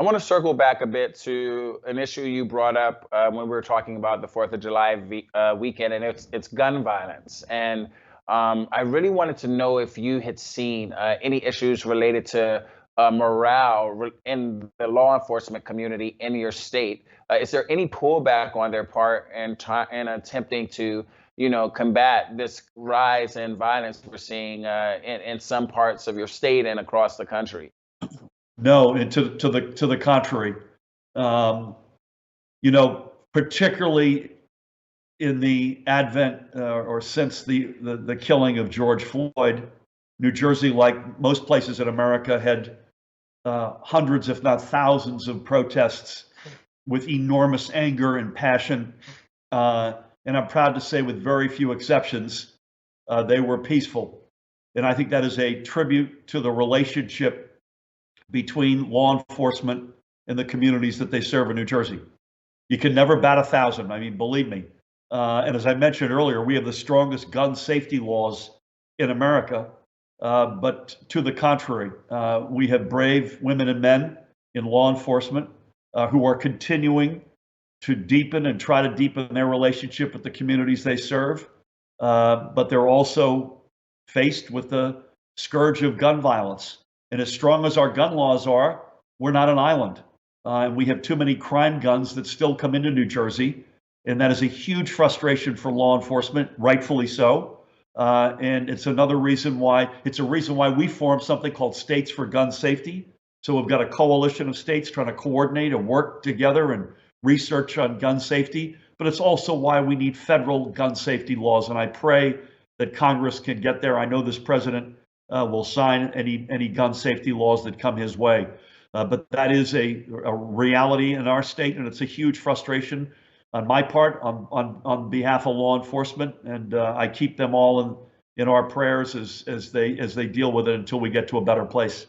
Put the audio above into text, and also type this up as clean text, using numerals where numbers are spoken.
want to circle back a bit to an issue you brought up when we were talking about the Fourth of July weekend, and it's gun violence. And I really wanted to know if you had seen any issues related to in the law enforcement community in your state. Is there any pullback on their part in attempting to, combat this rise in violence we're seeing in some parts of your state and across the country? No, and to the contrary, particularly in the advent or since the killing of George Floyd, New Jersey, like most places in America, had hundreds, if not thousands, of protests with enormous anger and passion. And I'm proud to say, with very few exceptions, they were peaceful. And I think that is a tribute to the relationship between law enforcement and the communities that they serve in New Jersey. You can never bat 1,000. I mean, believe me. And as I mentioned earlier, we have the strongest gun safety laws in America. But to the contrary, we have brave women and men in law enforcement who are continuing to deepen and try to deepen their relationship with the communities they serve. But they're also faced with the scourge of gun violence. And as strong as our gun laws are, we're not an island. And we have too many crime guns that still come into New Jersey. And that is a huge frustration for law enforcement, rightfully so. And it's another reason why, we formed something called States for Gun Safety. So we've got a coalition of states trying to coordinate and work together and research on gun safety. But it's also why we need federal gun safety laws. And I pray that Congress can get there. I know this president will sign any gun safety laws that come his way. But that is a reality in our state, and it's a huge frustration on my part, on behalf of law enforcement, and I keep them all in our prayers as they deal with it until we get to a better place.